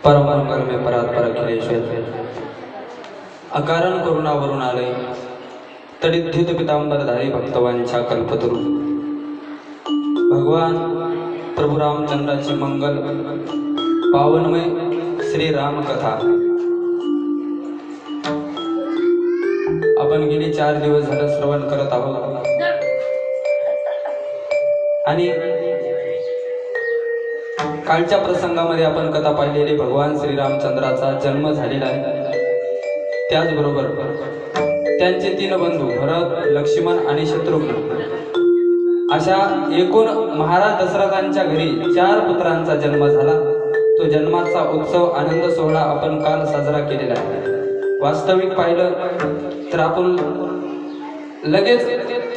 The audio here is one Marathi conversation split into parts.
परमंगल में परात्पर अखिलेश्वर अकारण करुणावरून आले तडिद्युत पितांबरधारी भक्तवांच्या कल्पतरू भगवान प्रभू रामचंद्राची मंगल पावनमय श्री राम कथा आपण गेली 4 दिवस झाले श्रवण करत आहोत आणि कालच्या प्रसंगामध्ये आपण कथा पाहिलेली भगवान श्रीरामचंद्राचा जन्म झालेला आहे। त्याचबरोबर त्यांचे 3 बंधू भरत, लक्ष्मण आणि शत्रुघ्न अशा एकूण महाराज दशरथांच्या घरी 4 पुत्रांचा जन्म झाला। तो जन्माचा उत्सव आनंद सोहळा आपण काल साजरा केलेला आहे। वास्तविक पाहिलं तर आपण लगेच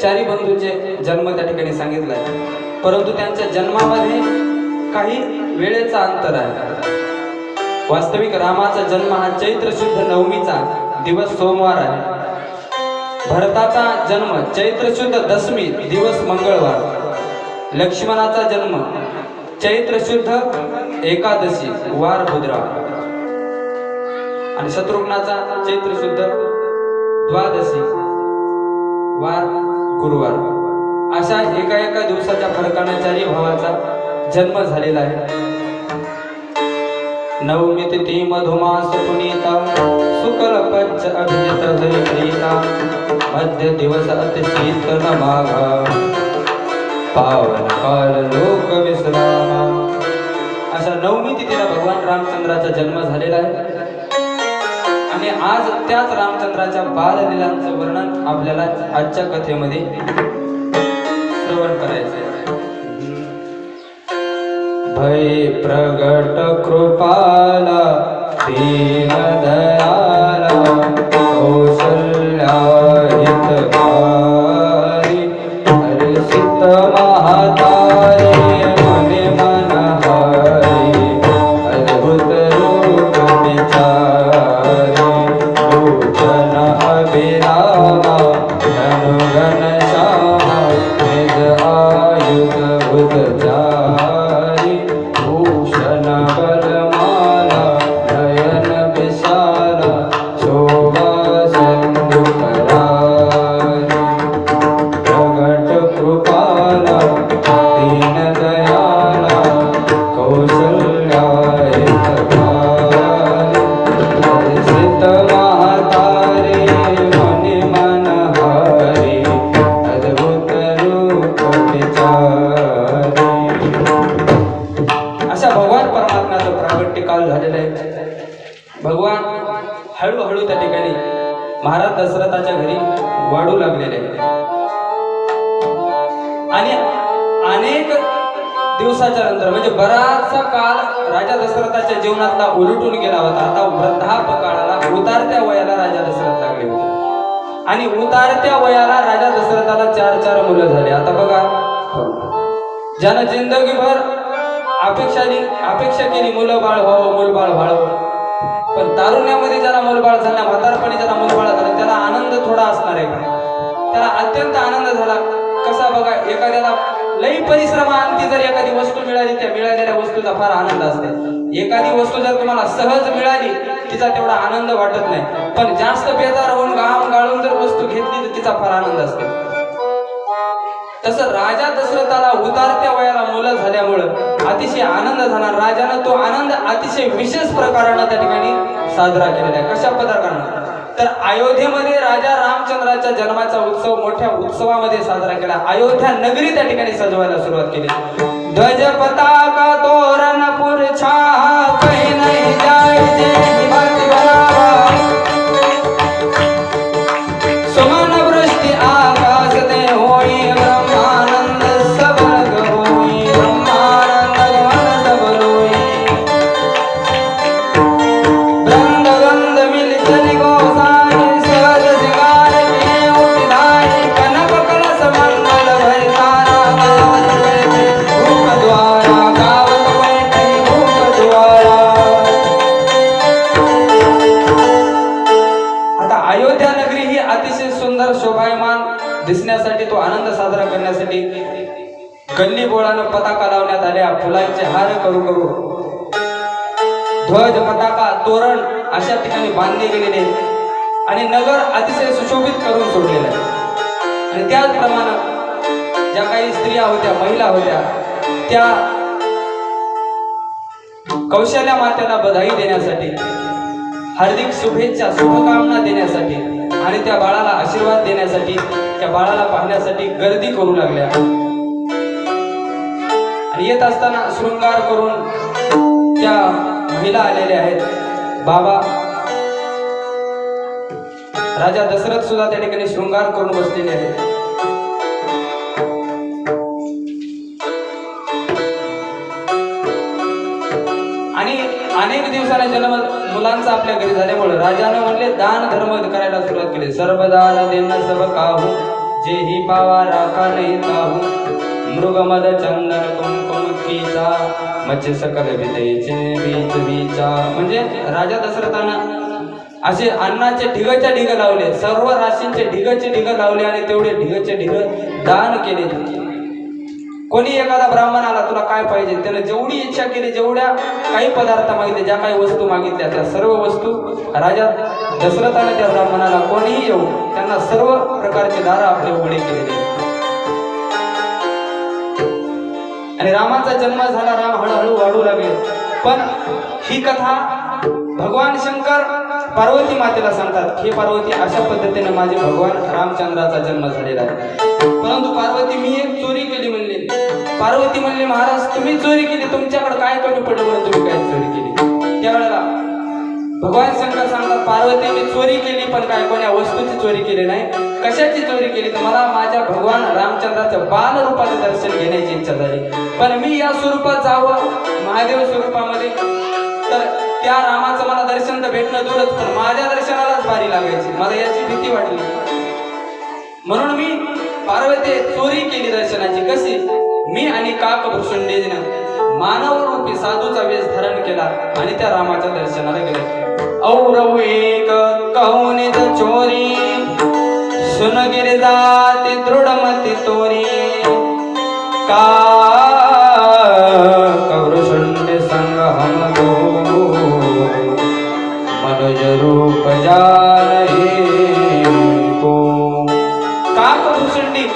4 बंधूंचे जन्म त्या ठिकाणी सांगितला आहे, परंतु त्यांच्या जन्मामध्ये काही वेळेचा अंतर आहे। वास्तविक रामाचा जन्म हा चैत्र शुद्ध नवमीचा दिवस सोमवार आहे। भरताचा जन्म चैत्र शुद्ध दशमी दिवस मंगळवार। लक्ष्मणाचा जन्म चैत्र शुद्ध एकादशी वार बुधवार आणि शत्रुघ्नाचा चैत्र शुद्ध द्वादशी वार गुरुवार। अशा एका दिवसाच्या फरकाने 4 भावाचा जन्म झालेला आहे। नवमी तिथी मधुमास पुनीता शुक्ल पक्ष अभिजित हरिप्रीता मध्य दिवस अति शीतल माघा पावन काल लोक विश्रामा। अशा नवमी तिथीला भगवान रामचंद्राचा जन्म झालेला आहे आणि आज त्याच रामचंद्राच्या बाललीलांचं वर्णन आपल्याला आजच्या कथेमध्ये श्रवण करायचं आहे। भय प्रगट कृपाला दीन दयाला कौशल्या हितकारी हर्षित महातारी मने मनहारी अद्भुत रूप विचारी लोचन अभिरामा धनुगण श्यामा निज आयुध बुधचारी भूषण बलमाला नयन विशाला शोभा सिंधु करारी प्रगट कृपाला दीन दयाला कौशल्या हितकारी हर्षित महातारी मनि मनहारी अद्भुत रूप विचारी। अशा भगवान परमात्म्याचं प्रागट्य काल झालेलं आहे। भगवान हळूहळू त्या ठिकाणी महाराज दशरथाच्या घरी वाढू लागलेले आहे आणि अनेक दिवसाच्या नंतर म्हणजे बराचसा काळ राजा दशरथाच्या जीवनातला उलटून गेला होता। आता वृद्धापकाळाला उतारत्या वयाला राजा दशरथ लागले होते आणि उतारत्या वयाला राजा दशरथाला 4 मुलं झाली। आता बघा, ज्यानं जिंदगीभर अपेक्षा केली मुलं बाळ व्हावं, मूलबाळ व्हावं, पण तारुण्यामध्ये ज्याला मूलबाळ झाला, म्हातारपणी ज्याला मूलबाळ झाला, त्याला आनंद थोडा असणार आहे का? त्याला अत्यंत आनंद झाला। कसा बघा, एखाद्याला लई परिश्रमांती जर एखादी वस्तू मिळाली, त्या मिळालेल्या वस्तूचा फार आनंद असते। एखादी वस्तू जर तुम्हाला सहज मिळाली तिचा तेवढा आनंद वाटत नाही, पण जास्त बेजार होऊन घाम गाळून जर वस्तू घेतली तर तिचा फार आनंद असते। तसं राजा दशरथाला उतारत्या वयाला मुलं झाल्यामुळं अतिशय आनंद झाला। राजानं तो आनंद अतिशय विशेष प्रकारानं त्या ठिकाणी साजरा केलेला आहे। कशा प्रकारानं? तर अयोध्येमध्ये राजा रामचंद्राच्या जन्माचा उत्सव मोठ्या उत्सवामध्ये साजरा केला। अयोध्या नगरी त्या ठिकाणी सजवायला सुरुवात केली। ध्वज पताका तोरण पुरछा कहीं नहीं जाए जे हिमत बनावा सुमन वृष्टि आकाश दे होई ब्रह्मानंद सबल होई ब्रह्मानंद गगन सब लोई वृंद गंध मिल चली गोसाई सहज सिंगार के उठिधाई कनक कलश मंगल भरितारा गावत बैठे भूख द्वारा गावत बैठे भूख द्वारा। आता अयोध्या नगरी ही अतिशय सुंदर शोभायमान दिसण्यासाठी, तो आनंद साजरा करण्यासाठी गल्ली बोळानं पताका लावण्यात आल्या, फुलांचे हार करू ध्वज पताका तोरण अशा ठिकाणी बांधले गेलेले आहेत आणि नगर अतिशय सुशोभित करून सोडलेलं आहे. आणि त्याचप्रमाणे ज्या काही स्त्रिया होत्या, महिला होत्या, त्या कौशल्या मातेला बधाई देण्यासाठी, हार्दिक शुभेच्छा शुभकामना देण्यासाठी आणि त्या बाळाला आशीर्वाद देण्यासाठी, त्या बाळाला पाहण्यासाठी गर्दी करू लागल्या. आणि येत असताना शृंगार करून त्या महिला आलेल्या आहेत. बाबा राजा दशरथ सुद्धा त्या ठिकाणी शृंगार करून बसलेले आहेत. आणि अनेक दिवसाला जन्म मुलांचा आपल्या घरी झाल्यामुळे राजानं म्हणले दान धर्म करायला सुरुवात केली. सर्वदान देणं सब काहू, जेही पावा राखा नाही ताहू, मृगमद चंदन कुंकुम कीचा, मच्छ सकल विदयचे बीच बीचा. म्हणजे राजा दशरथानं असे अन्नाचे ढिगचे ढिग लावले, सर्व राशींचे ढिगचे ढिग लावले आणि तेवढे ढिगचे ढिग दान केले. कोणी एखादा ब्राह्मण आला, तुला काय पाहिजे, त्याने जेवढी इच्छा केली, जेवढ्या काही पदार्थ मागितले, ज्या काही वस्तू मागितल्या, त्या सर्व वस्तू राजा दशरथाने त्या ब्राह्मणाला कोणीही येऊ त्यांना सर्व प्रकारचे दार आपले उघडे केलेले. आणि रामाचा जन्म झाला, राम हळूहळू वाढू लागले. पण ही कथा भगवान शंकर पार्वती मातेला सांगतात, हे पार्वती, अशा पद्धतीने माझे भगवान रामचंद्राचा जन्म झालेला आहे. परंतु पार्वती, मी एक चोरी केली म्हणले. पार्वती म्हणले, महाराज तुम्ही चोरी केली, तुमच्याकडे काय कमी पडलं म्हणून तुम्ही काय चोरी केली. त्यावेळेला भगवान शंकर सांगतात, पार्वती मी चोरी केली, पण काय कोण्या वस्तूची चोरी केली नाही. कशाची चोरी केली तर मला माझ्या भगवान रामचंद्राचं बाल रूपाचं दर्शन घेण्याची इच्छा झाली. पण मी या स्वरूपात जावं महादेव स्वरूपामध्ये, तर त्या रामाचं मला दर्शन तर भेटणं दूरच, पण माझ्या दर्शनालाच बारी लागायची. मला याची भीती वाटली. म्हणून मी पार्वती चोरी केली दर्शनाची. कशी? मी आणि काकभूषुंडीनं मानव रूपी साधूचा वेश धारण केला आणि त्या रामाच्या दर्शनाला गेले. औरव एक कहूनित चोरी, सुनगिरी जाती दृढमती तोरी, का कवृषुंडी संग हम दो, मनुज रूप जालही को. काकभूषुंडी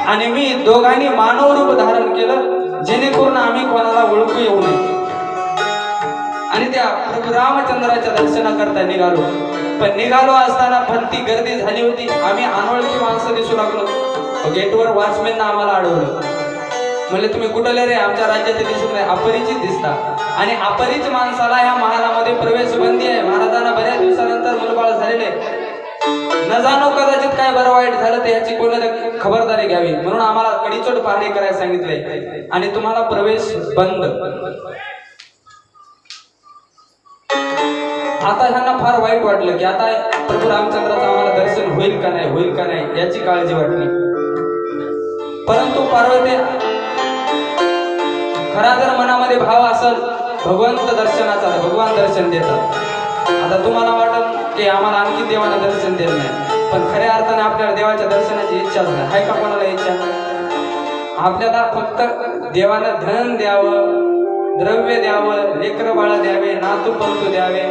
आणि मी दोघांनी मानव रूप धारण केलं, जेणेकरून आम्ही कोणाला ओळखू येऊ नये. आणि त्या प्रभू रामचंद्राच्या दर्शनाकरता निघालो. पण निघालो असताना भरती गर्दी झाली होती. आम्ही अनोळखी माणसं दिसू लागलो. गेटवर वॉचमॅननं आम्हाला अडवलं. म्हणले, तुम्ही कुठले रे? आमच्या राज्याचे दिसत नाही, अपरिचित दिसता. आणि अपरिचित माणसाला या महालामध्ये प्रवेश बंदी आहे. महाराजांना बऱ्याच दिवसानंतर मुलबाळ झालेले, न जाणो कदाचित काय बरं वाईट झालं तर याची कोणी खबरदारी घ्यावी, म्हणून आम्हाला कडीचोट पाहणी करायला सांगितले आणि तुम्हाला प्रवेश बंद. आता ह्यांना फार वाईट वाटलं की आता प्रभू रामचंद्राचं आम्हाला दर्शन होईल का नाही, होईल का नाही याची काळजी वाटली. परंतु पार्वती, खरा जर मनामध्ये भाव असेल भगवंत दर्शनाचा, भगवान दर्शन देतात. आता तुम्हाला वाटत की आम्हाला आणखी देवाला दर्शन देत नाही, पण खऱ्या अर्थाने आपल्याला देवाच्या दर्शनाची इच्छाच नाही. आहे का कोणाला इच्छा? आपल्याला फक्त देवानं धन द्यावं, द्रव्य द्यावं, लेकरं बाळ द्यावे, नातू पंतू द्यावे,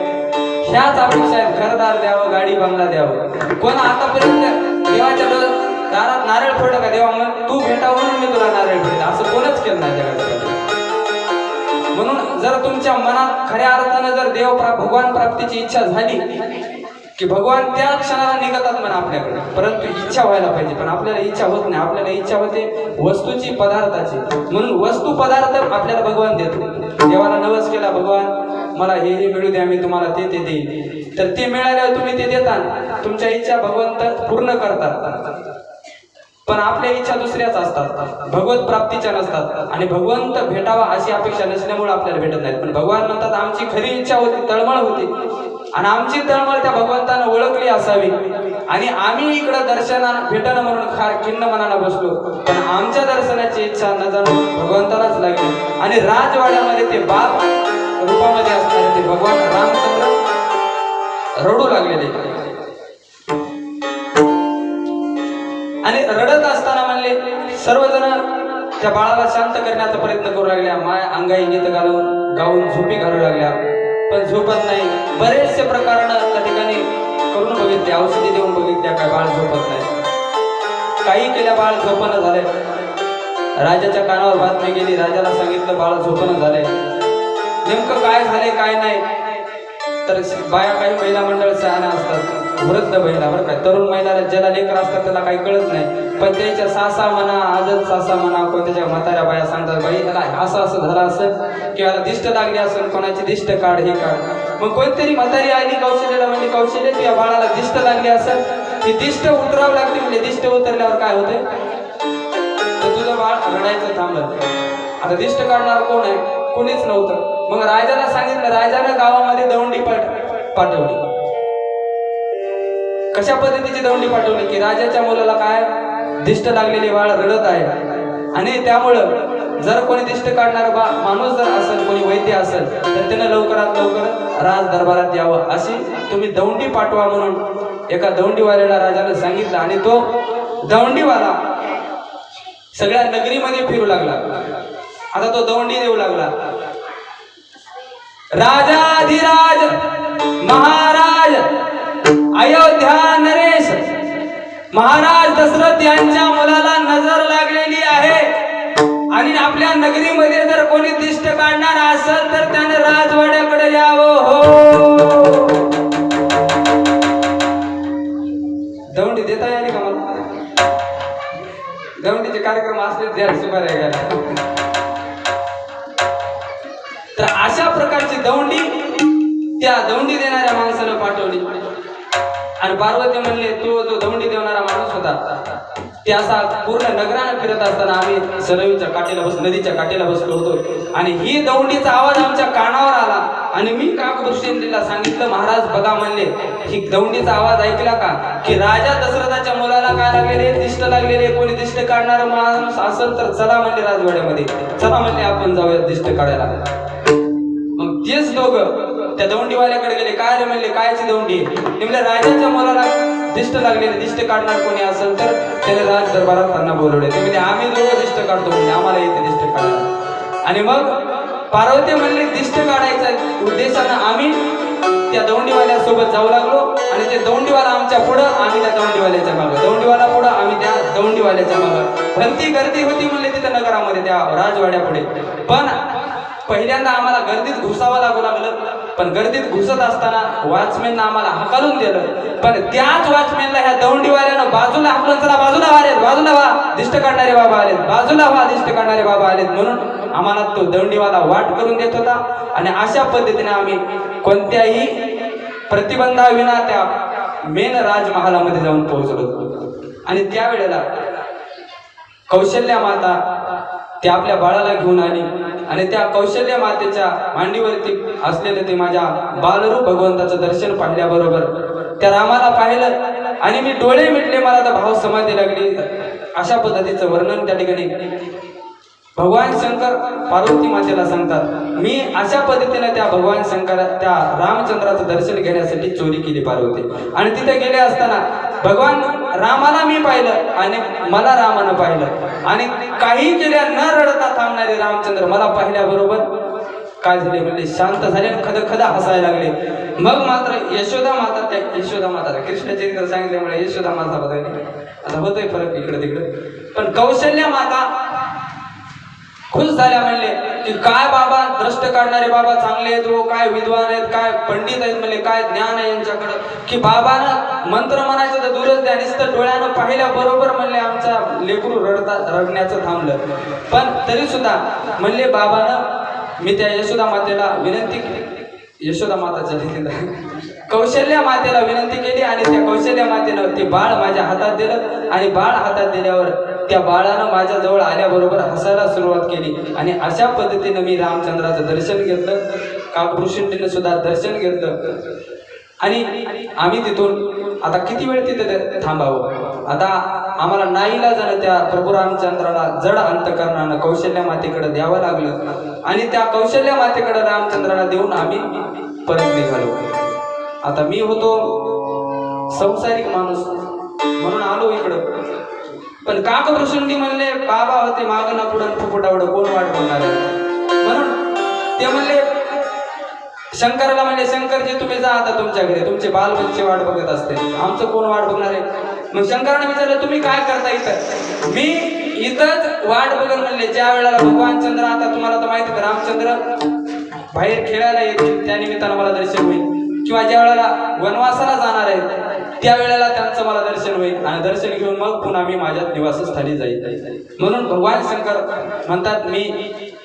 ह्याच अपेक्षा आहेत. घरदार द्यावं, गाडी बंगला द्यावं. कोण आतापर्यंत देवाच्या दारात नारळ फोडलं का? देवा मग तू भेटावं म्हणून मी तुला नारळ फोडले, असं कोणच केलं नाही जगात. म्हणून जर तुमच्या मनात खऱ्या अर्थानं जर भगवान प्राप्तीची इच्छा झाली की भगवान त्या क्षणाला निघतात म्हणा आपल्याकडे, परंतु इच्छा व्हायला पाहिजे. पण आपल्याला इच्छा होत नाही. आपल्याला इच्छा होते वस्तूची, पदार्थाची. म्हणून वस्तू पदार्थ आपल्याला भगवान देतो. देवाला नवस केला, भगवान मला हे मिळू द्या, मी तुम्हाला ते देईल. तर ते मिळाल्यावर तुम्ही ते देतात, तुमच्या इच्छा भगवंत पूर्ण करतात. पण आपल्या इच्छा दुसऱ्याच असतात, भगवत प्राप्तीच्या नसतात. आणि भगवंत भेटावा अशी अपेक्षा नसल्यामुळे आपल्याला भेटत नाहीत. पण भगवान म्हणतात, आमची खरी इच्छा होती, तळमळ होती, आणि आमची तळमळ त्या भगवंतानं ओळखली असावी. आणि आम्ही इकडं दर्शनाला भेटणं म्हणून फार खिन्न मनानं बसलो, पण आमच्या दर्शनाची इच्छा न जाणून भगवंतालाच लागली. आणि राजवाड्यामध्ये ते बाप रूपामध्ये असणारे ते भगवान रामचंद्र रडू लागलेले. आणि रडत असताना म्हणले, सर्वजण त्या बाळाला शांत करण्याचा प्रयत्न करू लागल्या, माय अंगाई गीत गाऊन झोपी घालू लागल्या. पण झोपत नाही. बरेचसे प्रकरणं त्या ठिकाणी करून बघितले, औषधी देऊन बघितल्या, काय बाळ झोपत नाही. काही केल्या बाळ झोपणं झालंय. राजाच्या कानावर बातमी गेली, राजाला सांगितलं बाळ झोपणं झालंय. नेमकं काय झालंय काय नाही, तर बाया काही महिला मंडळ शहाण्या असतात, वृद्ध महिला बरं काय, तरुण महिला ज्याला लेकर असतात त्याला काही कळत नाही, पण त्याच्या सासा म्हणा, आजच सासा म्हणा, कोणत्याच्या म्हाताऱ्या बाया सांगतात बाई त्याला असं असं झालं असेल किंवा दिष्ट लागली असेल, कोणाची दिष्ट काढ हे काढ. मग कोणतरी म्हातारी आली कौशल्याला, म्हणजे कौशल्य तुझ्या बाळाला दिष्ट लागली असेल, ती दिष्ट उतरावं लागते. म्हणजे दिष्ट उतरल्यावर काय होते, तर तुझं बाळ रडायचं थांबलं. आता दिष्ट काढणार कोण आहे, कोणीच नव्हतं. मग राजाला सांगितलं, राजानं गावामध्ये दौंडी पाठवली. कशा पद्धतीची दौंडी पाठवली की राजाच्या मुलाला काय दिष्ट लागलेली बाळ रडत आहे, आणि त्यामुळं जर कोणी दिष्ट काढणारा माणूस जर असेल, कोणी वैद्य असेल, तर त्यानं लवकरात लवकर राज दरबारात यावं, अशी तुम्ही दौंडी पाठवा म्हणून एका दौंडीवाल्याला राजानं सांगितलं. आणि तो दौंडीवाला सगळ्या नगरीमध्ये फिरू लागला. आता तो दौंडी देऊ लागला, राजाधिराज महाराज अयोध्या नरेश महाराज दशरथ यांच्या मुलाला नजर लागलेली आहे, आणि आपल्या नगरीमध्ये जर कोणी दिष्ट काढणार असेल तर त्याने राजवाड्याकडे यावं. हो, दौंडी देता आली का मला? दौंडीचे कार्यक्रम असले द्या सुमार आहे का? तर अशा प्रकारची दौंडी त्या दौंडी देणाऱ्या माणसानं पाठवली. आणि पार्वती म्हणले, तो जो दौंडी देणारा माणूस होता ते असा पूर्ण नगरानं फिरत असताना आम्ही सरयूच्या काठीला नदीच्या काठीला बसलो होतो, आणि ही दौंडीचा आवाज आमच्या कानावर आला. आणि मी काकभूषणला सांगितलं, महाराज बघा म्हणले, ही दौंडीचा आवाज ऐकला का, की राजा दशरथाच्या मुलाला काय लागलेले, दिष्ट लागलेले, कोणी दिष्ट काढणारा माणूस असेल तर चला म्हणले राजवाड्यामध्ये, चला म्हणले आपण जाऊया दिष्ट काढायला. मग तेच लोक त्या दौंडीवाल्याकडे गेले. काय रे म्हणले, कायची दौंडी? म्हणले राजाच्या मुलाला दिष्ट लागलेले, दिष्ट काढणार कोणी असेल तर त्याने राज दरबारात त्यांना बोलवले. ते म्हणजे आम्ही दोघं दिष्ट काढतो, म्हणजे आम्हाला येते दिष्ट काढायला. आणि मग पार्वती म्हणले, दिष्ट काढायचा उद्देशानं आम्ही त्या दौंडीवाल्यासोबत जाऊ लागलो, आणि ते दौंडीवाला आमच्या पुढं, आम्ही त्या दौंडीवाल्याच्या मागं, दौंडीवाला पुढं, आम्ही त्या दौंडीवाल्याच्या मागं. भलती गर्दी होती म्हणले तिथं नगरामध्ये, त्या राजवाड्यापुढे. पण पहिल्यांदा आम्हाला गर्दीत घुसावं लागलं, पण गर्दीत घुसत असताना वॉचमॅननं आम्हाला हकलून दिलं. पण त्याच वॉचमॅनला ह्या दौंडीवाल्यानं बाजूला हकलून, चला बाजूला आलेत, बाजूला व्हा, दिष्ट काढणारे बाबा आलेत, बाजूला व्हा, दिष्ट काढणारे बाबा आलेत, म्हणून आम्हाला तो दौंडीवाला वाट करून देत होता. आणि अशा पद्धतीने आम्ही कोणत्याही प्रतिबंधाविना त्या मेन राजमहालामध्ये जाऊन पोहोचलो. आणि त्यावेळेला कौशल्या माता ते आपल्या बाळाला घेऊन आली, आणि त्या कौशल्य मातेच्या मांडीवरती असलेले ते माझ्या बालरूप भगवंताचं दर्शन पाहिल्याबरोबर त्या रामाला पाहिलं, आणि मी डोळे मिटले, मला तर भाव समाधी लागली. अशा पद्धतीचं वर्णन त्या ठिकाणी भगवान शंकर पार्वती मातेला सांगतात. मी अशा पद्धतीने त्या भगवान शंकर त्या रामचंद्राचं दर्शन घेण्यासाठी चोरी केली पार्वती. आणि तिथे गेले असताना भगवान रामाला मी पाहिलं, आणि मला रामानं पाहिलं, आणि काही केल्या न रडता थांबणारे रामचंद्र मला पाहिल्याबरोबर काय झाले म्हणजे शांत झाले, खदखदा हसायला लागले. मग मात्र यशोदा माता, त्या यशोदा माता कृष्ण चरित्र सांगितल्यामुळे यशोदा माता बघायला आता होतोय फरक इकडे तिकडे. पण कौशल्या माता खुश झाल्या, म्हणले की काय बाबा द्रष्ट काढणारे बाबा चांगले आहेत, वो काय विद्वान आहेत, काय पंडित आहेत, म्हणले काय ज्ञान आहे यांच्याकडं, की बाबानं मंत्र म्हणायचं तर दूरच द्या, नुसतं डोळ्यानं पाहिल्या बरोबर म्हणले आमचा लेकरू रडण्याचं थांबलं. पण तरी सुद्धा म्हणले बाबानं, मी त्या यशोदा मातेला विनंती केली, यशोदा माताच्या कौशल्या मातेला विनंती केली, आणि त्या कौशल्या मातेनं ते बाळ माझ्या हातात दिलं, आणि बाळ हातात दिल्यावर त्या बाळानं माझ्या जवळ आल्याबरोबर हसायला सुरुवात केली. आणि अशा पद्धतीनं मी रामचंद्राचं दर्शन घेतलं, काकभूषणीनं सुद्धा दर्शन घेतलं. आणि आम्ही तिथून आता किती वेळ तिथे थांबावं, आता आम्हाला नाईलाजानं त्या प्रभू रामचंद्राला जड अंतकरणानं कौशल्या मातेकडे द्यावं लागलं, आणि त्या कौशल्या मातेकडे रामचंद्राला देऊन आम्ही परत निघालो. आता मी होतो संसारिक माणूस म्हणून आलो इकडं, पण काकभूषणी म्हणले बाबा होते मागणं पुढं फुफुटावडं कोण वाट बघणार, म्हणून ते म्हणले शंकराला म्हणजे शंकरजी तुम्ही जा आता तुमच्या घरी, तुमचे बालबच्चे वाट बघत असते, आमचं कोण वाट बघणार आहे? मग शंकराने विचारलं तुम्ही काय करता इथं? मी इथंच वाट बघत म्हणले ज्या वेळेला भगवान चंद्र, आता तुम्हाला तर माहिती आहे रामचंद्र बाहेर खेळायला येतील त्या निमित्तानं मला दर्शन होईल, किंवा ज्या वेळेला वनवासाला जाणार आहेत त्या वेळेला त्यांचं मला दर्शन होईल, आणि दर्शन घेऊन मग पुन्हा मी माझ्या निवासस्थानी जाईल. म्हणून भगवान शंकर म्हणतात मी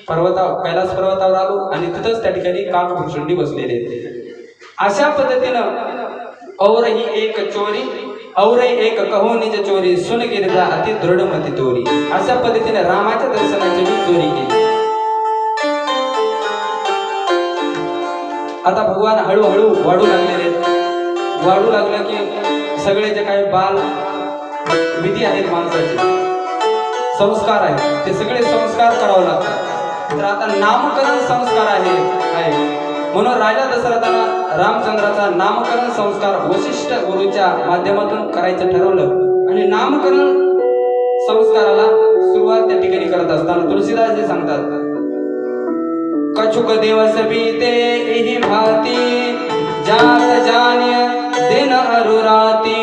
कैलास पर्वतावर आलो आणि तिथंच त्या ठिकाणी काकभूषुंडी बसलेले आहेत. अशा पद्धतीनं और ही एक चोरी और एक कहो निज चोरी सुन गिरजा अति दृढमती तोरी, अशा पद्धतीने रामाच्या दर्शनाची मी चोरी केली. आता भगवान हळूहळू वाढू लागलेले, वाढू लागलं की सगळे जे काही बाल विधी आहेत, माणसाचे संस्कार आहेत, ते सगळे संस्कार करावं लागतात. तर आता नामकरण संस्कार आहे. म्हणून राजा दशरथाला रामचंद्राचा नामकरण संस्कार वशिष्ठ गुरुच्या माध्यमातून करायचं ठरवलं, आणि नामकरण संस्काराला सुरुवात त्या ठिकाणी करत असताना तुलसीदास जे सांगतात, कछुक दिवस बीते एही भाती जात जान्य दिन अरुराती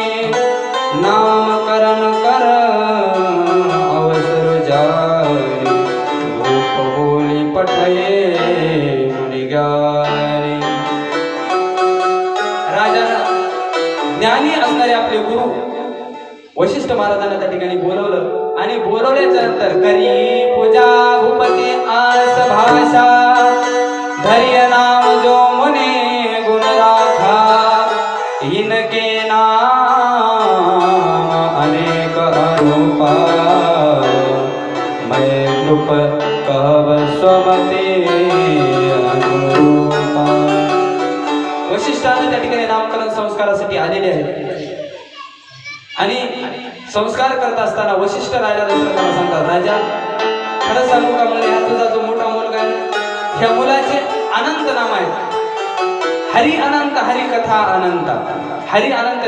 नामकरण कर अवसर जारी भूप बोली पठये मुनिगारी. राजाला ज्ञानी असणारे आपले गुरु वशिष्ठ महाराजांना त्या ठिकाणी बोलवलं, आणि बोलवल्याच्या नंतर करी पूजा भूपती आस भाषा धैर्य नाम जो मुने गुण राखा इनके नाम अनेक अनुपा मैं नृप कहब स्वमते अनुपा. वशिष्ठाने त्या ठिकाणी नामकरण संस्कारासाठी आलेले आहेत, आणि संस्कार करत असताना वशिष्ठ राजा दशरथाला सांगतात, राजा खरं सांगू का म्हणले, हा तुझा जो मोठा मुलगा आहे ह्या मुलाचे अनंत नाम आहेत, हरी अनंत, हरी कथा अनंत, हरी अनंत,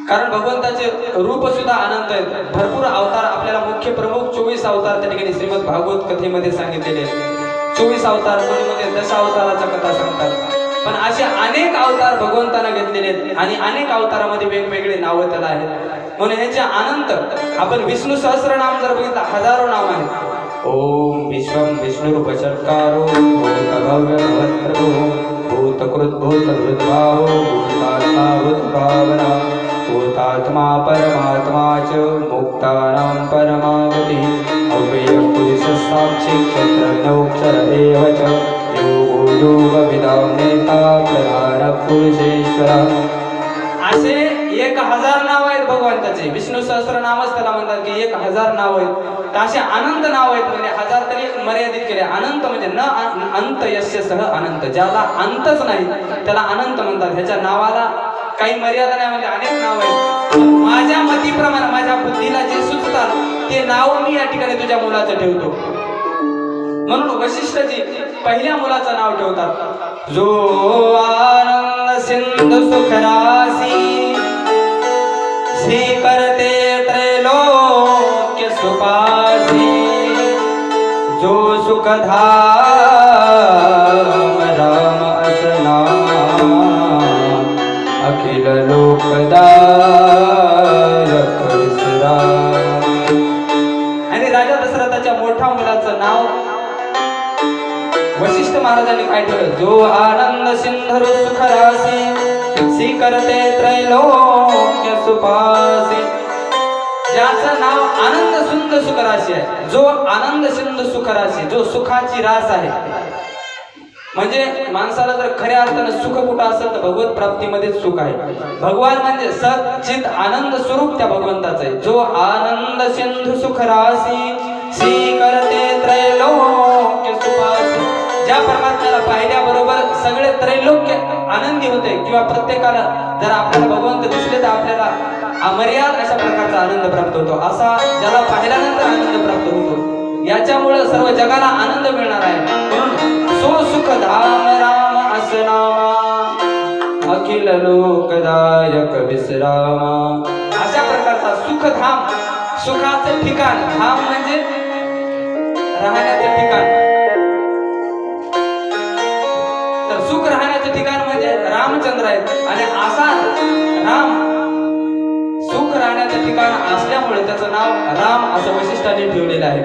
कारण भगवंताचे रूप सुद्धा अनंत आहेत. भरपूर अवतार आपल्याला मुख्य प्रमुख 24 अवतार त्या ठिकाणी श्रीमद भागवत कथेमध्ये सांगितलेले आहेत. 24 अवतार, कोणीमध्ये दशावताराच्या कथा सांगतात, पण असे अनेक अवतार भगवंताने घेतलेले आहेत, आणि अनेक अवतारामध्ये वेगवेगळे नावं त्याला आहेत. म्हणून ह्याचे अनंत, आपण विष्णू सहस्रनाम जर बघितलं, हजारो नाम आहेत. ओम विश्वम विष्णुरूप षट्कारो भूत भव्य भवत्प्रभो भूतकृत भूतभृद्भावो भूतात्मा भूतभावना भूतात्मा परमात्मा च मुक्तानां परमागति अव्यय पुरुष साक्षी क्षत्रज्ञोक्षर एव च योगो योगविदां नेता प्रधान पुरुषेश्वर. असे 1000 नाव आहेत भगवंताचे. विष्णू सहस्रनामच त्याला म्हणतात की 1000 नाव आहेत. असे अनंत नाव आहेत, म्हणजे 1000 तरी मर्यादित केले. अनंत म्हणजे न अंत यस्य सह अनंत, ज्याला अंतच नाही त्याला अनंत म्हणतात. ह्याच्या नावाला काही मर्यादा नाही, म्हणजे अनेक नाव आहेत. माझ्या मतीप्रमाणे, माझ्या बुद्धीला जे सुचतात ते नाव मी या ठिकाणी तुझ्या मुलाचं ठेवतो. म्हणून वशिष्ठजी पहिल्या मुलाचं नाव ठेवतात, जो आनंद सिंधु सुखरासी स्वीकरते त्रैलोक्य सुपासी जो सुखधाम राम असना अखिल लोकदायक विसरा. आणि राजा दशरथाच्या मोठ्या मुलाचं नाव वशिष्ठ महाराजांनी काय ठेवलं, जो आनंद सिंधु सुखरासी स्वीकरते त्रैलोक्य सुपासी. ज्याचं नाव आनंद सिंधु सुखराशी आहे, जो आनंद सिंधु सुखराशी, जो सुखाची रास आहे. म्हणजे माणसाला जर खऱ्या अर्थानं सुख कुठं असेल तर भगवत प्राप्तीमध्येच सुख आहे. भगवान म्हणजे सच्चित आनंद स्वरूप त्या भगवंताचं आहे. जो आनंद सिंधु सुखराशी स्वीकरते त्रैलोक्य सुपासी. ज्या परमात्म्याला पाहिल्याबरोबर सगळे त्रैलोक्य आनंदी होते, किंवा प्रत्येकाला जर आपल्याला भगवंत दिसले तर आपल्याला अमर्याद अशा प्रकारचा आनंद प्राप्त होतो. असा ज्याला पाहिल्यानंतर आनंद प्राप्त होतो, याच्यामुळे सर्व जगाला आनंद मिळणार आहे. म्हणून सो सुख धाम राम असनामा अखिल लोकदायक विश्रामा. अशा प्रकारचा सुखधाम, सुखाचं ठिकाण, धाम म्हणजे राहण्याचे ठिकाण. आणि असा राम सुख राहण्याचं ठिकाण असल्यामुळे त्याचं नाव राम असं वैशिष्ट्याने ठेवलेलं आहे.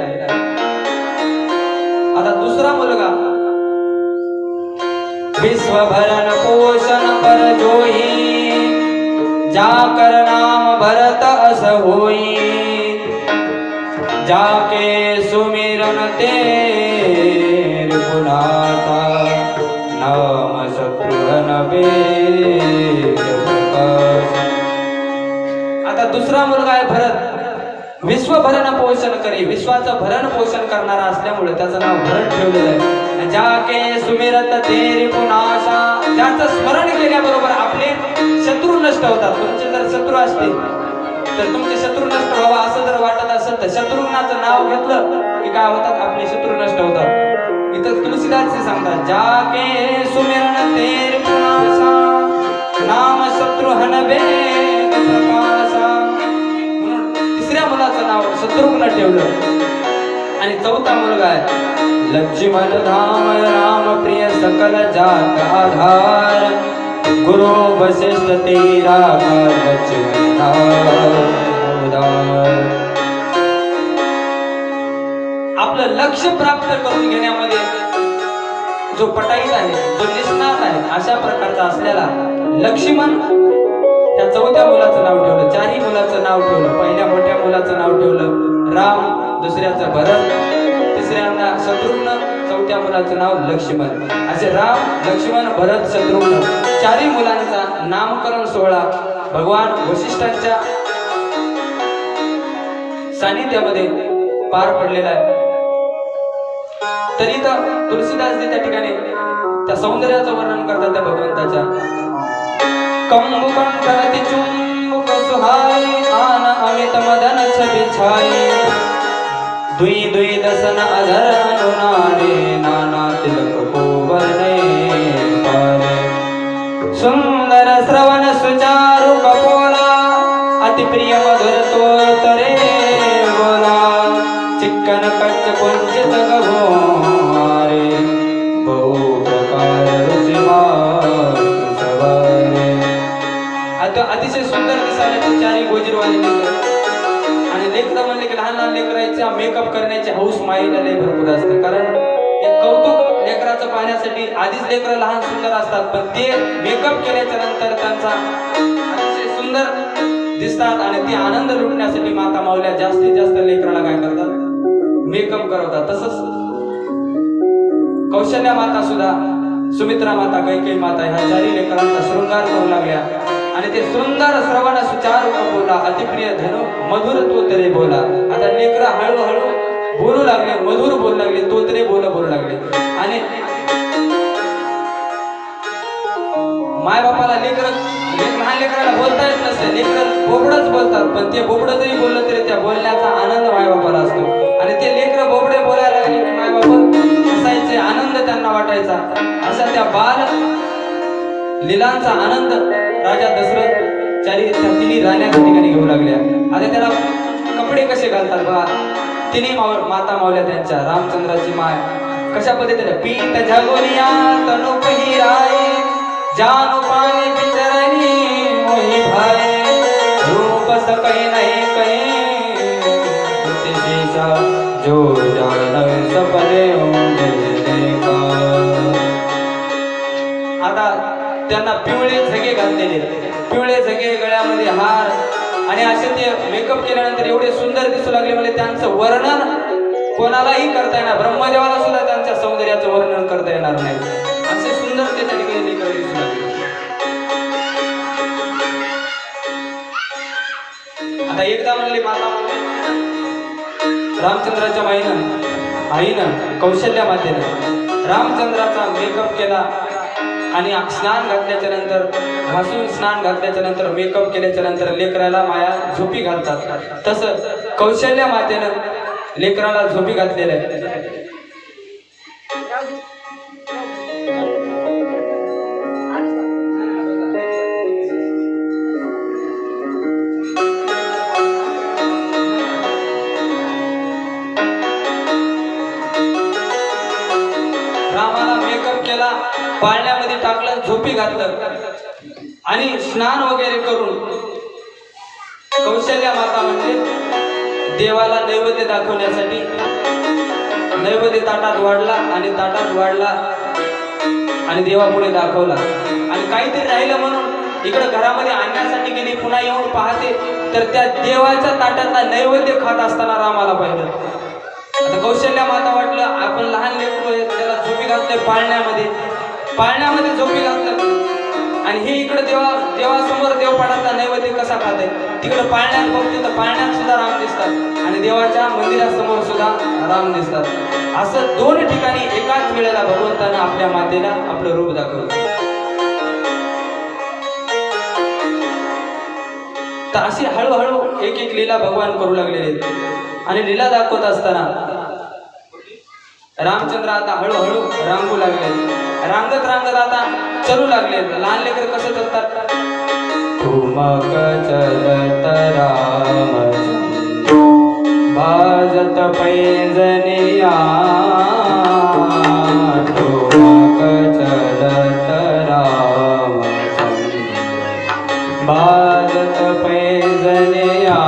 आता दुसरा मुलगा विश्वभरण पोषण पर जोई जाकर नाम भरत अस होई जाके सुमिरन तेर पुनाता नाम शत्रुघ्न वेद प्रकाश. आता दुसरा मुलगा आहे भरत. विश्वभरण पोषण करी विश्वाचं भरण पोषण करणारा असल्यामुळे त्याचं नाव भरत ठेवलेलं आहे. जाके सुमिरत तेरी पुनाशा ज्याचं स्मरण केल्याबरोबर आपले शत्रू नष्ट होतात. तुमचे जर शत्रू असतील तर तुमचे शत्रू नष्ट व्हावा असं जर वाटत असेल तर शत्रुघ्नाचं नाव घेतलं की काय होतात आपले शत्रू नष्ट होतात. इथं तुलसीदास सांगतात जाके सुमिरन तेरी पुनाशा नाम शत्रुघ्न वेद प्रकाशा. तिसऱ्या मुलाचं नाव शत्रुघ्न ठेवलं. आणि चौथा मुलगा आहे लक्ष्मण धाम राम प्रिय सकल जात आधार गुरु वशिष्ठ तेरा लक्ष्मण आपलं लक्ष्य प्राप्त करून घेण्यामध्ये जो पटाईत आहे जो निष्णात आहे अशा प्रकारचा असलेला लक्ष्मण त्या चौथ्या मुलाचं नाव ठेवलं. चारही मुलाचं नाव ठेवलं. पहिल्या मोठ्या मुलाचं नाव ठेवलं राम, दुसऱ्याचं भरत, तिसऱ्यांदा शत्रुघ्न, चौथ्या मुलाचं नाव लक्ष्मण. असे राम, लक्ष्मण, भरत, शत्रुघ्न चारही मुलांचा नामकरण सोहळा भगवान वशिष्ठांच्या सानिध्यामध्ये पार पडलेला आहे. तरी तर तुलसीदास त्या ठिकाणी त्या सौंदर्याचं वर्णन करतात त्या भगवंताच्या. कंबुकं करति चुंबक सुहाई आन अमित मदन छवि छाई दुई दुई दसन अधर अनुनारे नाना तिलक को वर्णे पारे सुंदर श्रवण सुचारु कपोला अति प्रिय मधुर तोतरे बोला चिक्कन कच्च कुंचित गभोरे बहु प्रकार रुचिमार सवारे. अतिशय सुंदर दिसायला ते चारही गोजीरवाले लेकर. आणि लेकरं म्हणले की लहान लहान लेकरांच्या मेकअप करण्याची हौस माईला लय भरपूर असते. कारण एक कौतुक लेकराचं पाहण्यासाठी आधीच लेकरं लहान सुंदर असतात पण ते मेकअप केल्याच्या नंतर त्यांचा अतिशय सुंदर दिसतात. आणि ते आनंद लुटण्यासाठी माता माऊल्या जास्तीत जास्त लेकराला काय करतात मेकअप करवतात. तसंच कौशल्या माता सुद्धा सुमित्रा माता कैकेयी माता ह्या चारही लेकरांचा शृंगार करू लागल्या. आणि ते सुंदर श्रवण सुचारू बोला अतिप्रिय धनु मधुर तोतरे बोला. आता लेकरं हळूहळू बोलू लागले, मधुर बोलू लागले, तोतरे बोलू लागले. आणि माय बापाला लहान लेकराला बोलता येत नसते. लेकरं बोबडच बोलतात पण ते बोबड जरी बोललं तरी त्या बोलण्याचा आनंद माय बापाला असतो. आणि ते लेकरं बोबडे बोलायला लागले की माय बाप हसायचे, आनंद त्यांना वाटायचा. अशा त्या बाल लीलांचा आनंद राजा दशरथ त्या तिन्ही राण्याच्या ठिकाणी घेऊ लागल्या. आता त्याला कपडे कसे घालतात बघा. तिन्ही माता मावल्या त्यांच्या रामचंद्राची माय कशा पद्धतीने पीत झगोनिया तनु पहिराय जानु पानी बिचरणी मोहि भाय रूप सकई नहीं कहीं शेषा जो जान सपने देखा. आता त्यांना पिवळे झगे घातलेले, पिवळे झगे, गळ्यामध्ये हार आणि असे ते मेकअप केल्यानंतर एवढे सुंदर दिसू लागले. म्हणजे त्यांचं वर्णन कोणालाही करता येणार, ब्रह्मदेवाला सुद्धा त्यांच्या सौंदर्याचं वर्णन करता येणार नाही. असे सुंदर ते त्या ठिकाणी लेकर दिसू लागले. आता एकदा म्हणले माता रामचंद्राच्या आईनं कौशल्या मातेनं रामचंद्राचा मेकअप केला. आणि स्नान घातल्याच्या नंतर घासून स्नान घातल्याच्या नंतर मेकअप केल्याच्या नंतर लेकराला माया झोपी घालतात. तसं कौशल्या मातेनं लेकराला झोपी घातलेलं आहे. रामाला मेकअप केला, पाळण्यामध्ये टाकलं, झोपी घातलं. आणि स्नान वगैरे करून कौशल्या माता म्हणजे देवाला नैवेद्य दाखवण्यासाठी नैवेद्य ताटात वाढला आणि ताटात वाढला आणि देवापुढे दाखवला आणि काहीतरी राहिलं म्हणून इकडे घरामध्ये आणण्यासाठी गेली. पुन्हा येऊन पाहते तर त्या देवाच्या ताटातला नैवेद्य खात असताना रामाला पाहिलं. आता कौशल्या माता वाटलं आपण लहान लेकरू आहे, त्याला झोपी घातले पाळण्यामध्ये झोपी घातलं आणि हे इकडे देवासमोर देवपाठातला नैवेद्य कसा खात आहे. तिकडे पाळण्यात बघते तर पाळण्यात सुद्धा राम दिसतात आणि देवाच्या मंदिरासमोर सुद्धा राम दिसतात. असं दोन ठिकाणी एकाच वेळेला भगवंतानं आपल्या मातेला आपलं रूप दाखवलं. तर अशी हळूहळू एक एक लीला भगवान करू लागलेले आणि लीला दाखवत असताना रामचंद्र आता हळूहळू रांगू लागले. रांगत आता चलू लागले. लहान लेकर कसं चलतात. ठुमक चलत राम बाजत पैंजनिया ठुमक चलत राम बाजत पैंजनिया.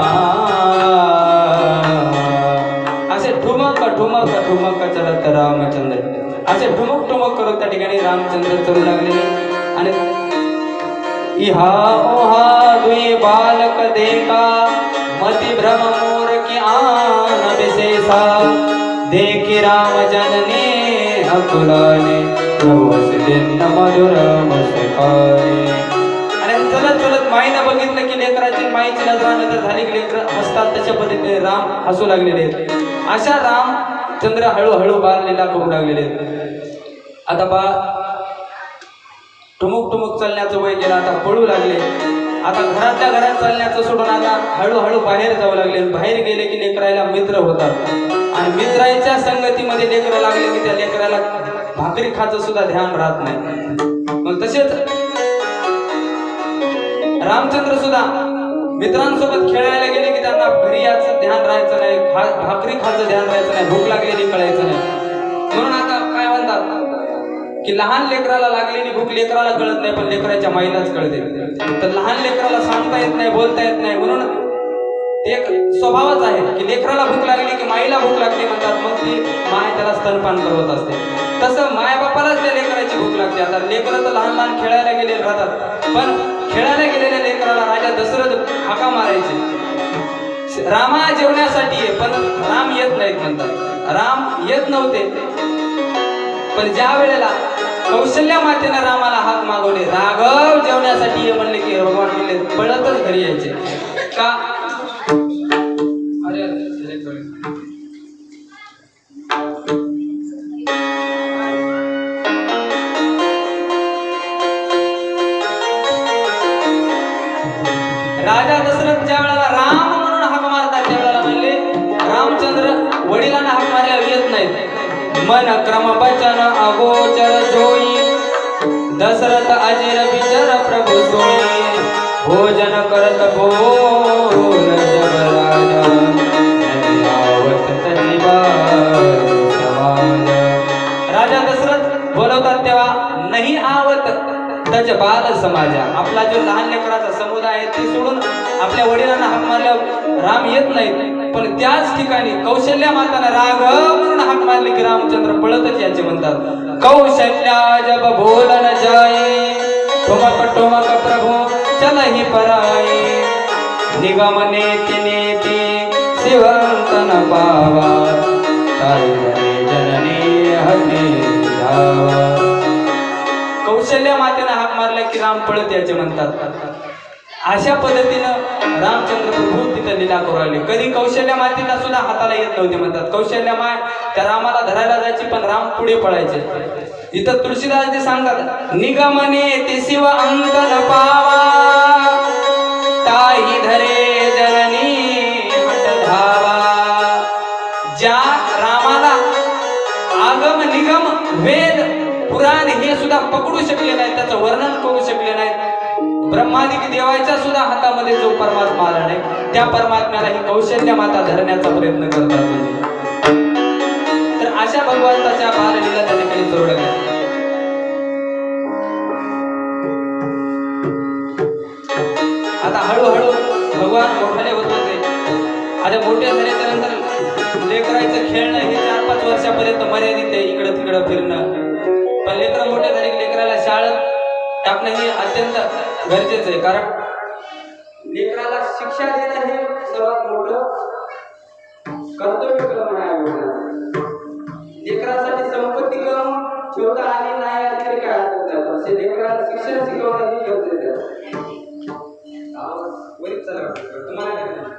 असे ठुमक ठुमक ठुमक चलत रामचंद्र असे ठुमक ठुमक करत त्या ठिकाणी रामचंद्र चलू लागले. आणि इहा ओहा दुई बालक देखा मति भ्रम मोर की आन विशेषा देखी राम जननी अकुलाने दिन मधुर मुस्काने. आणि चलत चलत माईनं बघितलं की लेकराची माईची नजर झाली की लेकर हसतात. तशा पद्धतीने राम हसू लागलेले आहेत. अशा रामचंद्र हळूहळू बाललीला करू लागलेले आहेत. आता बा ठुमुक ठुमुक चालण्याचं वय गेलं. आता पळू लागले. आता घरातल्या घरात चालण्याचं सोडून आता हळूहळू बाहेर जाऊ लागले. बाहेर गेले की लेकरायला मित्र होतात आणि मित्रांच्या संगतीमध्ये लेकरं लागले की त्या लेकराला भाकरी खायचं सुद्धा ध्यान राहत नाही. मग तसेच रामचंद्र सुद्धा मित्रांसोबत खेळायला गेले की त्यांना घरी याचं ध्यान राहायचं नाही, भाकरी खायचं ध्यान राहायचं नाही, भूक लागलेली कळायचं नाही. म्हणून आता काय म्हणतात की लहान लेकराला लागलेली भूक लेकराला कळत नाही पण लेकराच्या माईलाच कळते. तर लहान लेकराला सांगता येत नाही, बोलता येत नाही. म्हणून ते एक स्वभावच आहे की लेकराला भूक लागली की माईला भूक लागते म्हणतात. मग ती माय त्याला स्तनपान करवत असते. तसं मायबापालाच त्या लेकराची भूक लागते. आता लेकरं तर लहान लहान खेळायला गेलेले राहतात पण खेळायला गेलेल्या लेकराला राजा दशरथ हाका मारायचे. रामा जेवण्यासाठी आहे पण राम येत नाहीत म्हणतात. राम येत नव्हते पण ज्या वेळेला कौशल्या मातेने रामाला हाक मागवले, राघव जेवण्यासाठी ये म्हणले की भगवान म्हणले पळतच घरी यायचे. का अरे राजा दशरथ ज्या वेळेला राम म्हणून हाक मारतात त्यावेळेला म्हणले रामचंद्र वडिलांना हाक मारल्या येत नाहीत. मन क्रम बचन अगोचर जोई दशरथ अजिर विचर प्रभु सोई भोजन करत बोल जब राजा आवत समाज. राजा दशरथ बोलवतात तेव्हा नाही आवत तज बाल समाजा. आपला जो लहान लेकराचा समुदाय आहे ते सोडून आपल्या वडिलांना हाक मारल्या राम येत नाहीत. पण त्याच ठिकाणी कौशल्या माताने राघव म्हणून हाक मारली की रामचंद्र पळतच याचे म्हणतात. कौशल्या जब बोलन जाये ठुमक ठुमक प्रभु चलहि पराये निगम नेति नेति शिवंतन पावा ताई जननी हती धावा. कौशल्या मातेने हाक मारल्या की राम पळत याचे म्हणतात. अशा पद्धतीनं रामचंद्र प्रभू तिथं लीला करू लागले. कधी कौशल्या मातेला सुद्धा हाताला येत नव्हते म्हणतात. कौशल्या माय त्या रामाला धरायला जायची पण राम पुढे पळायचे. इथं तुळशीदासजी सांगतात निगमने ते शिव अंतन पावा ताई धरे जननी हट धावा. ज्या रामाला आगम निगम वेद पुराण हे सुद्धा पकडू शकले नाही, त्याचं वर्णन करू शकले नाही. ब्रह्मादिक देवाच्या सुद्धा हातामध्ये जो परमात्मा आला नाही त्या परमात्म्याला ही कौशल्या माता धरण्याचा प्रयत्न करतात. तर अशा भगवंताच्या बाललीला त्या ठिकाणी जोडल्या. आता मोठे झाल्याच्या नंतर लेकरायचं खेळणं हे 4-5 वर्षापर्यंत मर्यादित आहे, इकडं तिकडं फिरणं. पण लेकरं मोठे झाले की लेकराला शाळेत टाकणं हे अत्यंत गरजेचं आहे, कारण लेकराला शिक्षा देणं हे सर्वात मोठं कर्तव्य करणं आहे. लेकरासाठी संपत्ती करून ठेवता आली नाही आली तरी काय हरकत नाही, पण लेकराला शिक्षण शिकवणं हे गरजेचं आहे. वरीच चला तुम्हाला काय म्हणायचं?